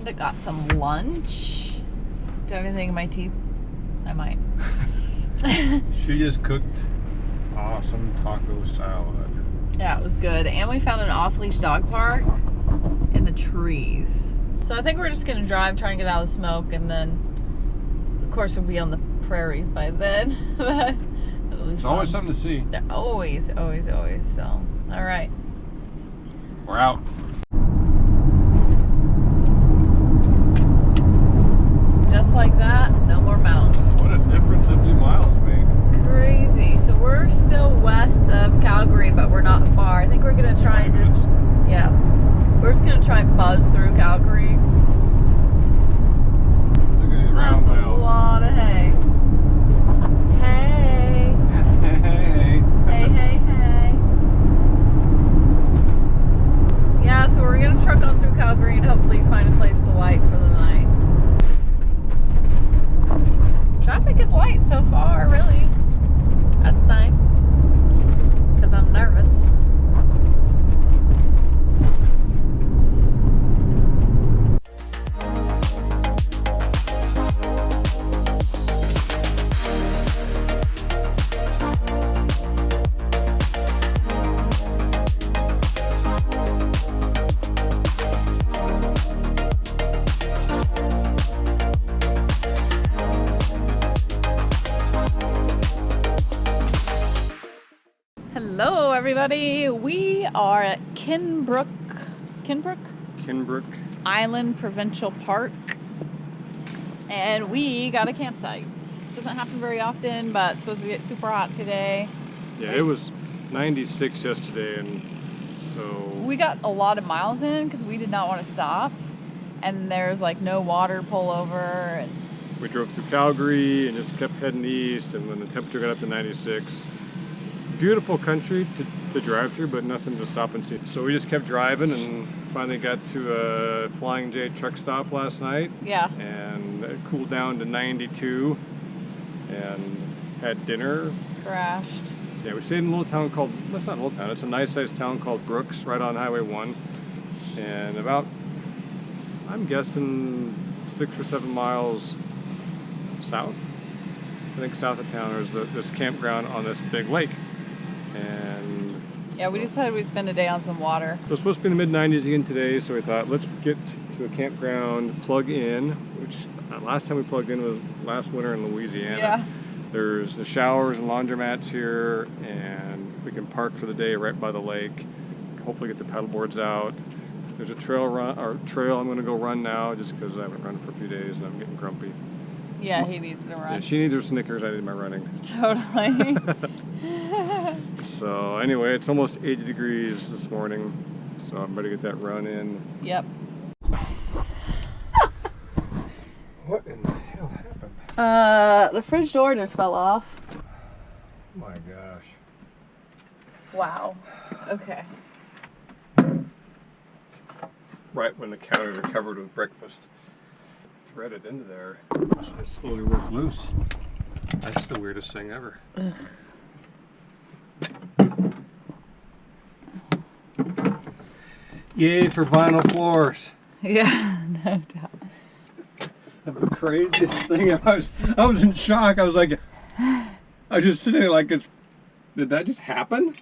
and got some lunch. Do I have anything in my teeth? I might. She just cooked awesome taco salad. Yeah, it was good. And we found an off-leash dog park in the trees. So I think we're just going to drive, try and get out of the smoke, and then, of course, we'll be on the prairies by then. There's always something to see. Always, always, always. So, all right. We're out. Just like that, no more mountains. What a difference a few miles make. Crazy. So we're still west of Calgary, but we're not far. I think we're going to try and just, yeah. We're just going to try and buzz through Calgary. Look at these round That's a wheels. lot of hay. Hey. Hey. Hey, hey, hey. Yeah, so we're going to truck on through Calgary and hopefully find a place to light for the night. Traffic is light so far, really. That's nice. Because I'm nervous. Hello everybody, we are at Kinbrook Island Provincial Park, and we got a campsite. Doesn't happen very often, but it's supposed to get super hot today. Yeah, it was 96 yesterday, and so we got a lot of miles in because we did not want to stop, and there's like no water pullover. And we drove through Calgary and just kept heading east, and when the temperature got up to 96, beautiful country to drive through, but nothing to stop and see. So we just kept driving and finally got to a Flying J truck stop last night. Yeah. And it cooled down to 92 and had dinner. Crashed. Yeah, we stayed in a little town called, well, it's not a little town, it's a nice sized town called Brooks, right on Highway 1. And about, I'm guessing 6 or 7 miles south. I think south of town there's this campground on this big lake. And yeah, we decided we'd spend a day on some water. It was supposed to be in the mid-90s again today, so we thought let's get to a campground, plug in, which last time we plugged in was last winter in Louisiana. Yeah. There's the showers and laundromats here, and we can park for the day right by the lake. Hopefully get the paddle boards out. There's a trail I'm going to go run now just because I haven't run for a few days and I'm getting grumpy. Yeah, he needs to run. Yeah, she needs her Snickers, I need my running. Totally. So anyway, it's almost 80 degrees this morning, so I'm ready to get that run in. Yep. What in the hell happened? The fridge door just fell off. Oh my gosh. Wow. Okay. Right when the counters are covered with breakfast. Threaded into there. It slowly worked loose. That's the weirdest thing ever. Ugh. Yay for vinyl floors. Yeah, no doubt. The craziest thing. I was in shock. I was like, I was just sitting there like, did that just happen?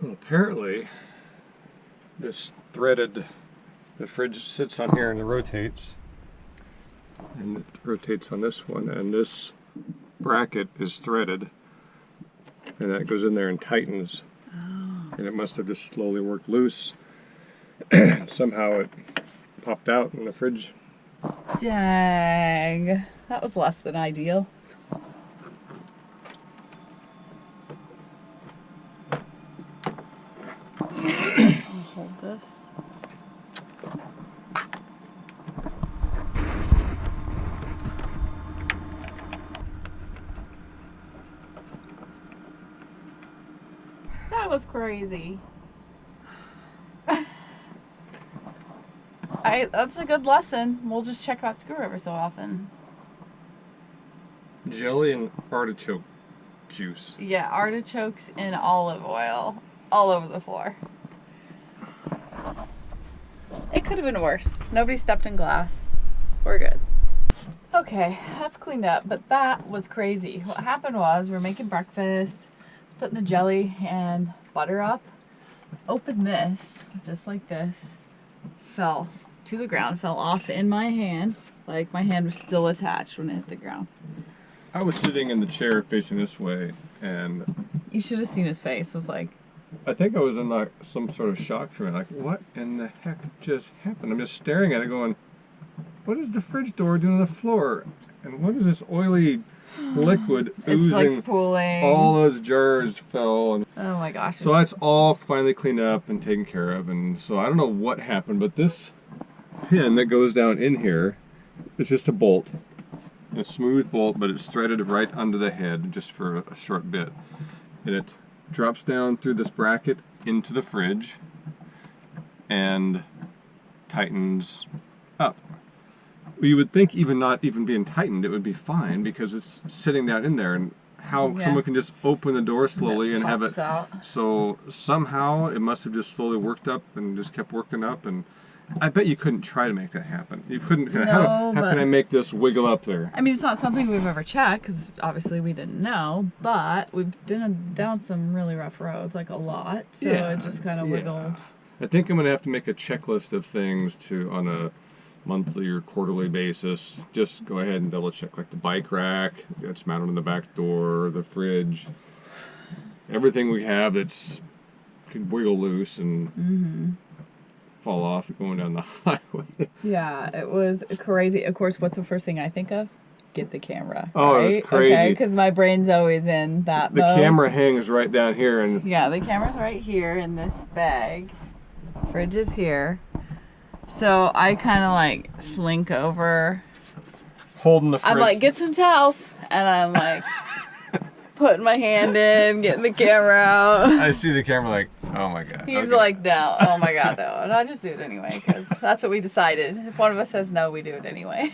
Well, apparently, this threaded, the fridge sits on here and it rotates. And it rotates on this one, and this bracket is threaded. And that goes in there and tightens. Oh. And it must have just slowly worked loose. Somehow it popped out in the fridge. Dang. That was less than ideal. I'll hold this. That was crazy. That's a good lesson. We'll just check that screw every so often. Jelly and artichoke juice. Yeah, artichokes in olive oil all over the floor. It could have been worse. Nobody stepped in glass. We're good. Okay, that's cleaned up, but that was crazy. What happened was we're making breakfast, just putting the jelly and butter up. Opened this, just like this, fell to the ground, fell off in my hand. Like my hand was still attached when it hit the ground. I was sitting in the chair facing this way, and You should have seen his face. It was like, I think I was in like some sort of shock for a minute. Like, what in the heck just happened? I'm just staring at it going, what is the fridge door doing on the floor? And what is this oily liquid it's oozing? like pooling. All those jars fell. And Oh my gosh. so that's all finally cleaned up and taken care of. And so I don't know what happened, but this pin that goes down in here is just a bolt. A smooth bolt, but it's threaded right under the head just for a short bit. And it drops down through this bracket into the fridge and tightens up. You would think even not even being tightened, it would be fine because it's sitting down in there, and how someone can just open the door slowly and have it out. So somehow it must have just slowly worked up and just kept working up, and I bet you couldn't try to make that happen. You couldn't. No, how can I make this wiggle up there? I mean, it's not something we've ever checked because obviously we didn't know, but we've been down some really rough roads, like a lot, so it just kind of wiggled. I think I'm going to have to make a checklist of things to, on a monthly or quarterly basis, just go ahead and double check, like the bike rack that's mounted on the back door, the fridge, everything we have that's could wiggle loose and fall off going down the highway. Yeah, it was crazy. Of course, what's the first thing I think of? Get the camera. Oh, right? it was crazy. Okay, because my brain's always in that The mode. camera hangs right down here, and yeah, the camera's right here in this bag. Fridge is here. So I kind of like slink over. holding the fridge. I'm like, get some towels. And I'm like, putting my hand in, getting the camera out. I see the camera like, oh my god. He's like, no, oh my god, no. And I just do it anyway because that's what we decided. If one of us says no, we do it anyway.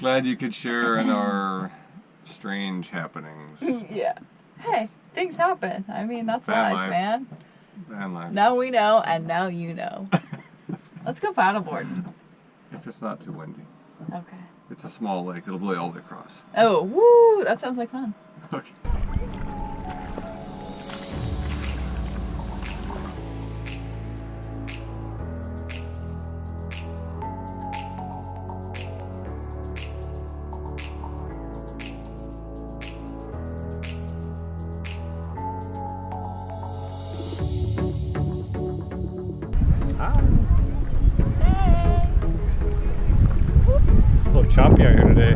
Glad you could share in our strange happenings. Yeah. Hey, things happen. I mean, that's Van life, life. man. Van life. Now we know, and now you know. Let's go paddleboarding. If it's not too windy. Okay. It's a small lake. It'll blow all the way across. Oh, woo! That sounds like fun. Okay. A little choppy out here today.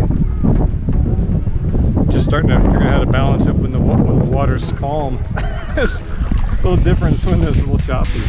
Just starting to figure out how to balance it when the water's calm. It's a little different when it's a little choppy.